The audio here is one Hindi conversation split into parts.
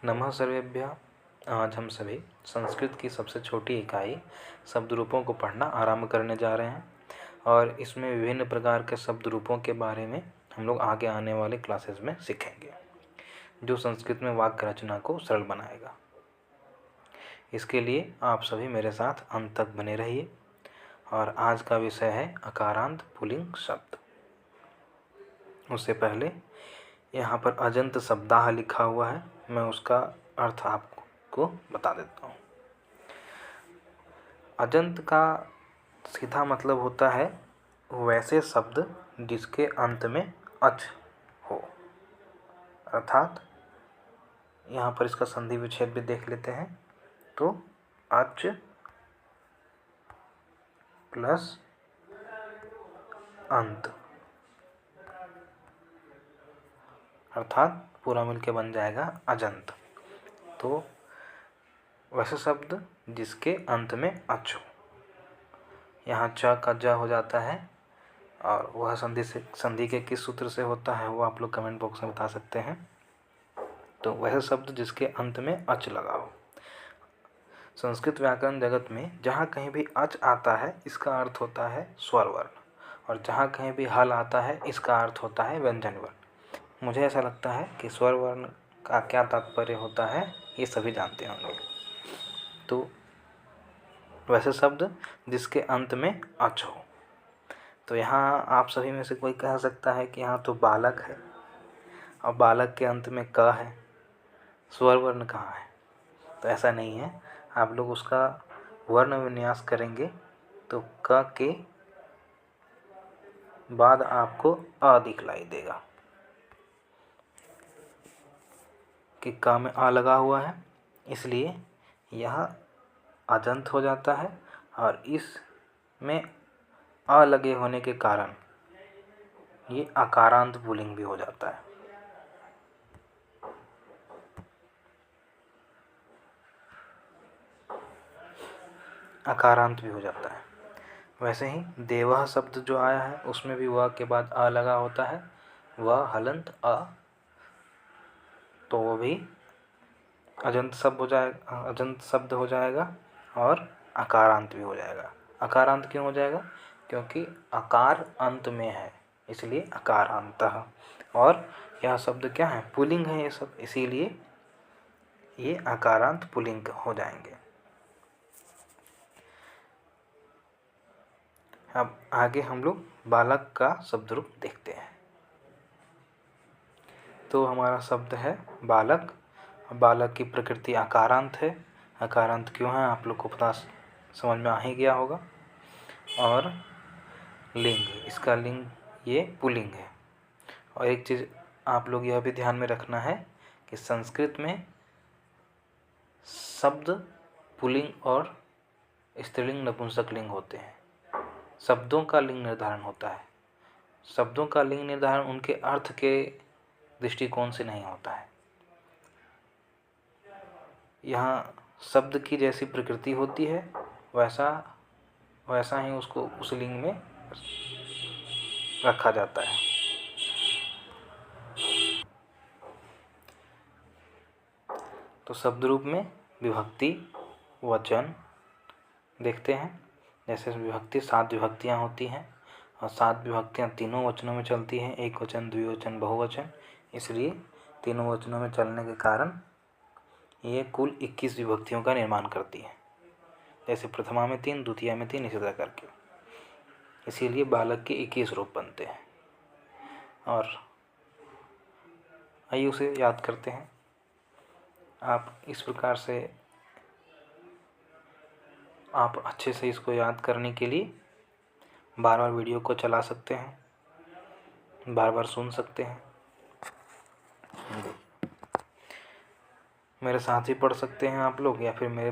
नमः सर्वेभ्यः। आज हम सभी संस्कृत की सबसे छोटी इकाई शब्द रूपों को पढ़ना आरंभ करने जा रहे हैं और इसमें विभिन्न प्रकार के शब्द रूपों के बारे में हम लोग आगे आने वाले क्लासेस में सीखेंगे, जो संस्कृत में वाक्य रचना को सरल बनाएगा। इसके लिए आप सभी मेरे साथ अंत तक बने रहिए। और आज का विषय है अकारांत पुल्लिंग शब्द। उससे पहले यहाँ पर अजंत शब्दाह लिखा हुआ है, मैं उसका अर्थ आपको बता देता हूँ। अजंत का सीधा मतलब होता है वैसे शब्द जिसके अंत में अच हो, अर्थात यहाँ पर इसका संधि विच्छेद भी देख लेते हैं। तो अच प्लस अंत, अर्थात पूरा मिलके बन जाएगा अजंत। तो वैसे शब्द जिसके अंत में अच हो, यहाँ च का ज हो जाता है और वह संधि के किस सूत्र से होता है वो आप लोग कमेंट बॉक्स में बता सकते हैं। तो वह शब्द जिसके अंत में अच लगा हो। संस्कृत व्याकरण जगत में जहाँ कहीं भी अच आता है इसका अर्थ होता है स्वर वर्ण, और जहाँ कहीं भी हल आता है इसका अर्थ होता है व्यंजन वर्ण। मुझे ऐसा लगता है कि स्वर वर्ण का क्या तात्पर्य होता है ये सभी जानते होंगे। तो वैसे शब्द जिसके अंत में अच हो। तो यहाँ आप सभी में से कोई कह सकता है कि यहाँ तो बालक है और बालक के अंत में क है, स्वर वर्ण कहाँ है? तो ऐसा नहीं है, आप लोग उसका वर्ण विन्यास करेंगे तो क के बाद आपको अ दिखलाई देगा कि क में आ लगा हुआ है, इसलिए यह अजंत हो जाता है और इसमें अ लगे होने के कारण ये अकारांत पुल्लिंग भी हो जाता है। अकारांत भी हो जाता है। वैसे ही देवः शब्द जो आया है उसमें भी वह के बाद अ लगा होता है, वह हलंत अ, तो वो भी अजंत शब्द हो जाएगा और अकारांत भी हो जाएगा। अकारांत क्यों हो जाएगा? क्योंकि अकार अंत में है, इसलिए अकारांतः। और यह शब्द क्या है? पुल्लिंग है ये सब, इसीलिए ये अकारांत पुल्लिंग हो जाएंगे। अब आगे हम लोग बालक का शब्द रूप देखते हैं। तो हमारा शब्द है बालक। बालक की प्रकृति अकारांत है। अकारांत क्यों है आप लोग को पता समझ में आ ही गया होगा। और लिंग, इसका लिंग ये पुल्लिंग है। और एक चीज़ आप लोग यह भी ध्यान में रखना है कि संस्कृत में शब्द पुल्लिंग और स्त्रीलिंग नपुंसक लिंग होते हैं। शब्दों का लिंग निर्धारण होता है। शब्दों का लिंग निर्धारण उनके अर्थ के दृष्टिकोण से नहीं होता है। यहाँ शब्द की जैसी प्रकृति होती है वैसा ही उसको उस लिंग में रखा जाता है। तो शब्द रूप में विभक्ति वचन देखते हैं। जैसे विभक्ति 7 विभक्तियाँ होती हैं और 7 विभक्तियाँ तीनों वचनों में चलती हैं, एक वचन, द्विवचन, बहुवचन। इसलिए तीनों वचनों में चलने के कारण ये कुल 21 विभक्तियों का निर्माण करती है। जैसे प्रथमा में 3, द्वितीया में 3, इसी तरह करके। इसीलिए बालक के 21 रूप बनते हैं। और आइए उसे याद करते हैं। आप इस प्रकार से आप अच्छे से इसको याद करने के लिए बार बार वीडियो को चला सकते हैं, बार बार सुन सकते हैं, मेरे साथ ही पढ़ सकते हैं आप लोग, या फिर मेरे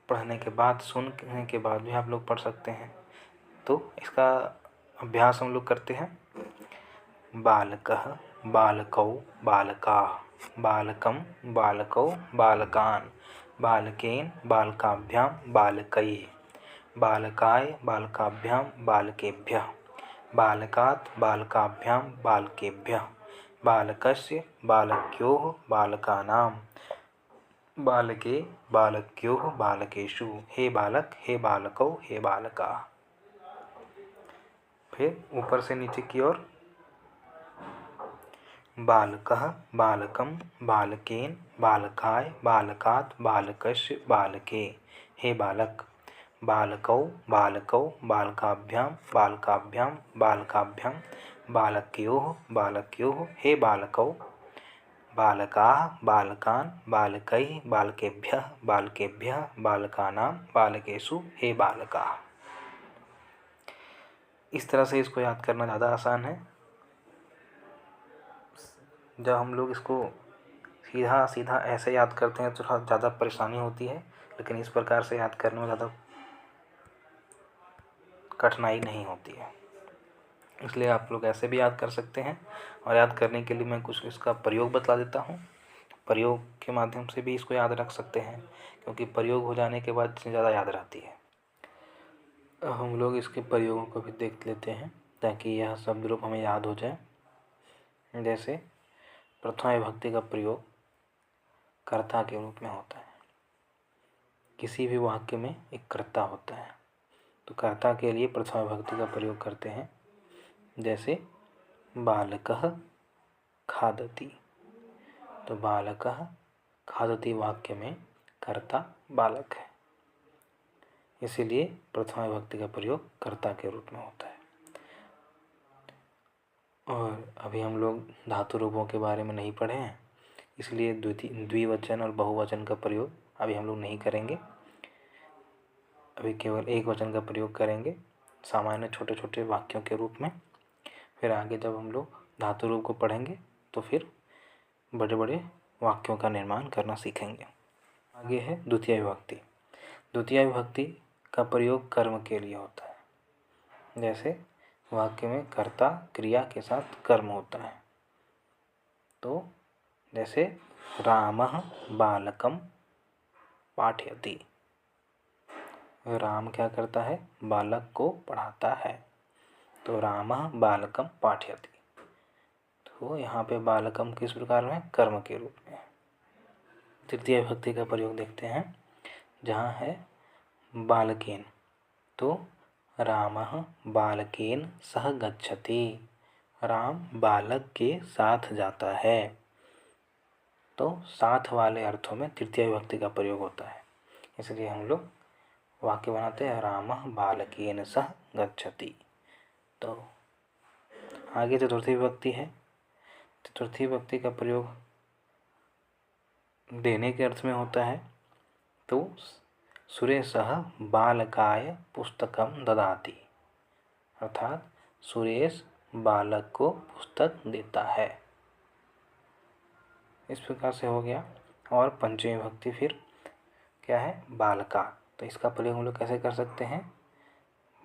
पढ़ने के बाद सुनने के बाद भी आप लोग पढ़ सकते हैं। तो इसका अभ्यास हम लोग करते हैं। बालकः बालकौ बालकाः बालकं बालकौ बालकान् बालकेन बालकाभ्यां बालकैः बालकाय बालकाभ्यां बालकेभ्यः बालकात् बालकाभ्यां बालकेभ्यः बालकस्य बालक्योः बालकानां बालके बालक्योः बालकेषु, हे बालक हे बालकौ हे बालका। फिर ऊपर से नीचे की ओर बालकः बालकं बालकेन बालकाय बालकात् बालकस्य बालके, हे बालक। बालकौ बालकौ बालकाभ्यां बालकाभ्यां बालकाभ्यां बालक्योः बालक्योः, हे बालकौ। बालकाः बालकान् बालकैः बालकेभ्यः बालकेभ्यः बालकानां बालकेषु, हे बालकाः। इस तरह से इसको याद करना ज़्यादा आसान है। जब हम लोग इसको सीधा सीधा ऐसे याद करते हैं तो थोड़ा ज़्यादा परेशानी होती है, लेकिन इस प्रकार से याद करने में ज़्यादा कठिनाई नहीं होती है। इसलिए आप लोग ऐसे भी याद कर सकते हैं। और याद करने के लिए मैं कुछ इसका प्रयोग बतला देता हूँ। प्रयोग के माध्यम से भी इसको याद रख सकते हैं, क्योंकि प्रयोग हो जाने के बाद इससे ज़्यादा याद रहती है। हम लोग इसके प्रयोगों को भी देख लेते हैं ताकि यह शब्द रूप हमें याद हो जाए। जैसे प्रथमा विभक्ति का प्रयोग कर्ता के रूप में होता है। किसी भी वाक्य में एक कर्ता होता है, तो कर्ता के लिए प्रथमा विभक्ति का प्रयोग करते हैं। जैसे बालकः खादति, तो बालकः खादति वाक्य में कर्ता बालक है, इसीलिए प्रथमा विभक्ति का प्रयोग कर्ता के रूप में होता है। और अभी हम लोग धातु रूपों के बारे में नहीं पढ़े हैं, इसलिए द्विवचन और बहुवचन का प्रयोग अभी हम लोग नहीं करेंगे। अभी केवल एक वचन का प्रयोग करेंगे सामान्य छोटे छोटे वाक्यों के रूप में। फिर आगे जब हम लोग धातु रूप को पढ़ेंगे तो फिर बड़े बड़े वाक्यों का निर्माण करना सीखेंगे। आगे है द्वितीय विभक्ति। द्वितीय विभक्ति का प्रयोग कर्म के लिए होता है। जैसे वाक्य में कर्ता क्रिया के साथ कर्म होता है, तो जैसे रामः बालकं पाठयति, राम क्या करता है, बालक को पढ़ाता है, तो रामः बालकं पाठयति। तो यहाँ पे बालकम किस प्रकार में, कर्म के रूप में। तृतीय विभक्ति का प्रयोग देखते हैं, जहाँ है बालकेन, तो रामः बालकेन सह गच्छति, राम बालक के साथ जाता है। तो साथ वाले अर्थों में तृतीय विभक्ति का प्रयोग होता है, इसलिए हम लोग वाक्य बनाते हैं रामः बालकेन सह गच्छति। तो आगे चतुर्थी विभक्ति है। चतुर्थी विभक्ति का प्रयोग देने के अर्थ में होता है। तो सुरेशः बालकाय पुस्तकं ददाति, अर्थात सुरेश बालक को पुस्तक देता है। इस प्रकार से हो गया। और पंचमी विभक्ति फिर क्या है, बालका, तो इसका प्रयोग हम लोग कैसे कर सकते हैं,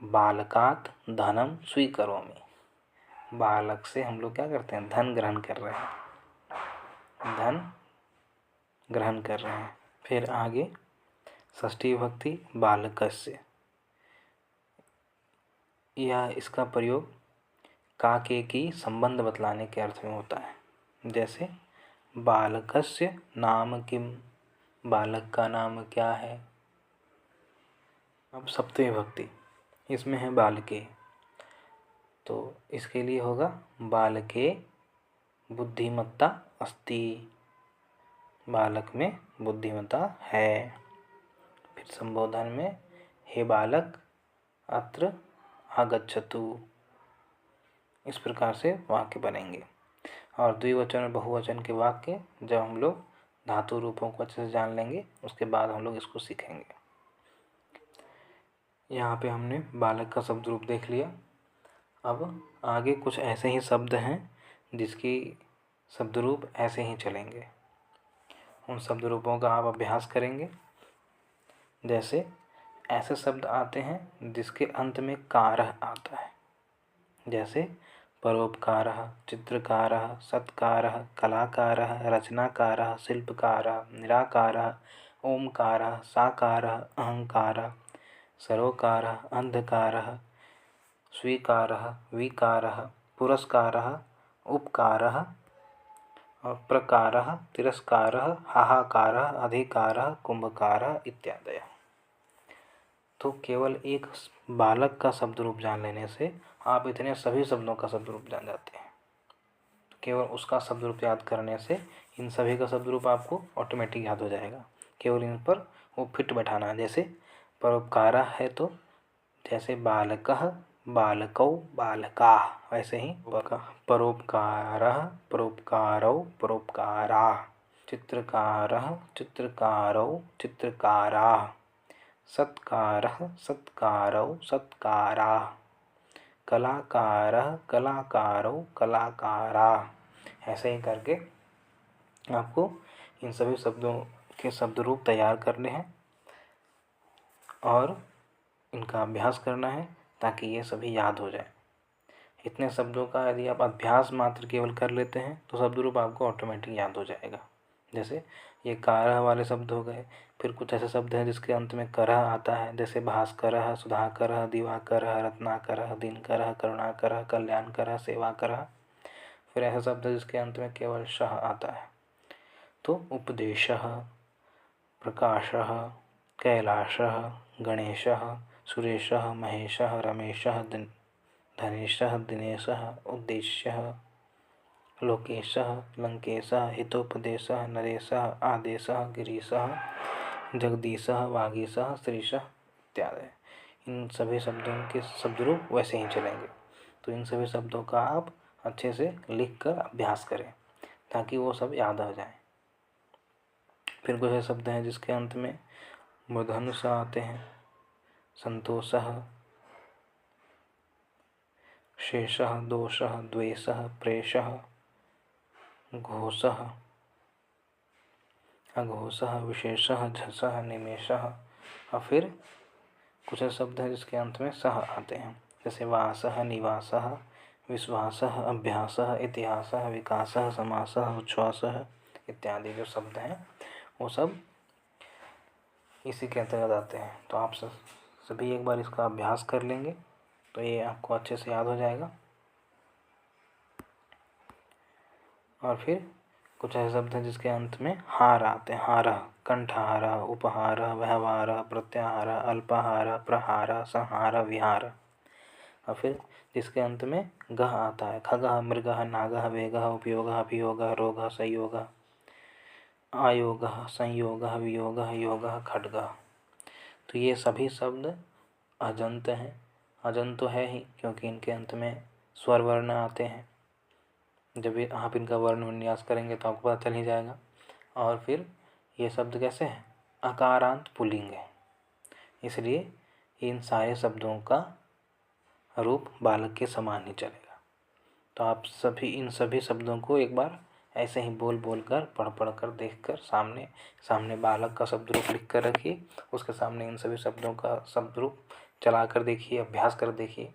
बालकात् धनम स्वीकरोमि, बालक से हम लोग क्या करते हैं, धन ग्रहण कर रहे हैं, धन ग्रहण कर रहे हैं। फिर आगे षष्ठी विभक्ति बालकस्य, यह इसका प्रयोग काके की संबंध बतलाने के अर्थ में होता है। जैसे बालकस्य नाम किम, बालक का नाम क्या है। अब सप्तमी विभक्ति, इसमें है बालके, तो इसके लिए होगा बालके बुद्धिमत्ता अस्ति, बालक में बुद्धिमत्ता है। फिर संबोधन में हे बालक अत्र आगच्छतु, इस प्रकार से वाक्य बनेंगे। और द्विवचन और बहुवचन के वाक्य जब हम लोग धातु रूपों को अच्छे से जान लेंगे उसके बाद हम लोग इसको सीखेंगे। यहाँ पे हमने बालक का शब्द रूप देख लिया। अब आगे कुछ ऐसे ही शब्द हैं जिसकी शब्द रूप ऐसे ही चलेंगे, उन शब्द रूपों का आप अभ्यास करेंगे। जैसे ऐसे शब्द आते हैं जिसके अंत में कारः आता है, जैसे परोपकारः, चित्रकारः, सत्कारः, कलाकारः, रचनाकारः, शिल्पकारः, निराकारः, ओमकारः, साकारः, अहंकारः, सरोकारः, अंधकारः, स्वीकारः, विकारः, पुरस्कारः, उपकारः और प्रकारः, तिरस्कारः, हाहाकारः, अधिकारः, कुंभकारः इत्यादयः। तो केवल एक बालक का शब्द रूप जान लेने से आप इतने सभी शब्दों का शब्द रूप जान जाते हैं। तो केवल उसका शब्द रूप याद करने से इन सभी का शब्द रूप आपको ऑटोमेटिक याद हो जाएगा। केवल इन पर वो फिट बैठाना है। जैसे परोपकारः है तो जैसे बालकः, बालकौ, बालकाः, वैसे ही परोपकारः, परोपकारौ, परोपकाराः, चित्रकारः, चित्रकारौ, चित्रकाराः, सत्कारः, सत्कारौ, सत्काराः, कलाकारः, कलाकारौ, कलाकाराः। ऐसे ही करके आपको इन सभी शब्दों के शब्द रूप तैयार करने हैं और इनका अभ्यास करना है ताकि ये सभी याद हो जाए। इतने शब्दों का यदि आप अभ्यास मात्र केवल कर लेते हैं तो शब्द रूप आपको ऑटोमेटिक याद हो जाएगा। जैसे ये कारः वाले शब्द हो गए। फिर कुछ ऐसे शब्द हैं जिसके अंत में करः आता है, जैसे भास्करः, सुधाकरः, दिवाकरः, रत्नाकरः, दिनकरः, करुणाकरः, कल्याणकरः, सेवाकरः। फिर ऐसे शब्द जिसके अंत में केवल शः आता है। तो उपदेशः, प्रकाशः, कैलाशः, गणेशः, सुरेशः, महेशः, रमेशः, धनेशः, दिनेशः, उद्देश्यः, लोकेशः, लंकेशः, हितोपदेशः, नरेशः, आदेशः, गिरीशः, जगदीशः, वागीशः, श्रीशः इत्यादि। इन सभी शब्दों के शब्द रूप वैसे ही चलेंगे। तो इन सभी शब्दों का आप अच्छे से लिख कर अभ्यास करें ताकि वो सब याद आ जाए। फिर कुछ ऐसे शब्द हैं जिसके अंत में मूर्धन्य स आते हैं। संतोषः, शेषः, दोषः, द्वेषः, प्रेषः, घोषः, अघोषः, विशेषः, झषः, निमेषः। और फिर कुछ शब्द हैं जिसके अंत में सः आते हैं। जैसे वासः, निवासः, विश्वासः, अभ्यासः, इतिहासः, विकासः, समासः, उच्छ्वासः इत्यादि जो शब्द हैं वो सब इसी के अंतर्गत आते हैं। तो आप सभी एक बार इसका अभ्यास कर लेंगे तो ये आपको अच्छे से याद हो जाएगा। और फिर कुछ ऐसे शब्द हैं जिसके अंत में हार आते हैं। हारः, कंठहारः, उपहारः, व्यवहारः, प्रत्याहारः, अल्पाहारः, प्रहारः, संहारः, विहारः। और फिर जिसके अंत में गः आता है। खगः, मृगः, नागः, वेगः, उपयोगः, अभियोगः, रोगः, संयोगः, आयोगः, संयोगः, वियोगः, योगः, खड्गः। तो ये सभी शब्द अजंत हैं। अजंत तो है ही क्योंकि इनके अंत में स्वर वर्ण आते हैं। जब आप इनका वर्ण विन्यास करेंगे तो आपको पता चल ही जाएगा। और फिर ये शब्द कैसे हैं? अकारांत पुल्लिंग है, इसलिए इन सारे शब्दों का रूप बालक के समान ही चलेगा। तो आप सभी इन सभी शब्दों को एक बार ऐसे ही बोल बोल कर पढ़ कर देख कर सामने बालक का शब्द रूप लिख कर रखिए। उसके सामने इन सभी शब्दों का शब्द रूप चला कर देखिए, अभ्यास कर देखिए।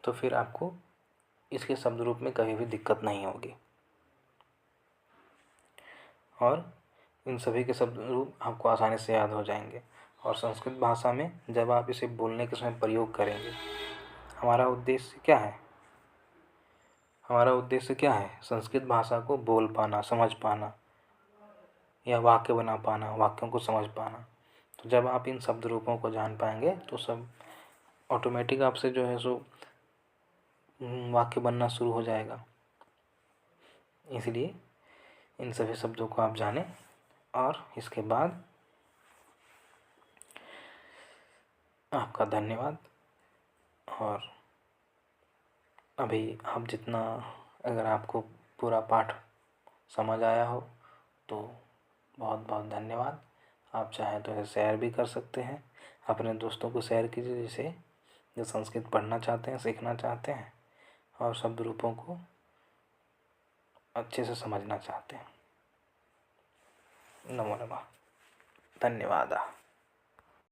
तो फिर आपको इसके शब्द रूप में कभी भी दिक्कत नहीं होगी और इन सभी के शब्द रूप आपको आसानी से याद हो जाएंगे। और संस्कृत भाषा में जब आप इसे बोलने के समय प्रयोग करेंगे, हमारा उद्देश्य क्या है? हमारा उद्देश्य क्या है? संस्कृत भाषा को बोल पाना, समझ पाना या वाक्य बना पाना, वाक्यों को समझ पाना। तो जब आप इन शब्द रूपों को जान पाएंगे तो सब ऑटोमेटिक आपसे जो है सो वाक्य बनना शुरू हो जाएगा। इसलिए इन सभी शब्दों को आप जानें और इसके बाद आपका धन्यवाद। और अभी आप जितना अगर आपको पूरा पाठ समझ आया हो तो बहुत बहुत धन्यवाद। आप चाहें तो इसे शेयर भी कर सकते हैं, अपने दोस्तों को शेयर कीजिए जिसे जो संस्कृत पढ़ना चाहते हैं, सीखना चाहते हैं और शब्द रूपों को अच्छे से समझना चाहते हैं। नमो नमः, धन्यवाद।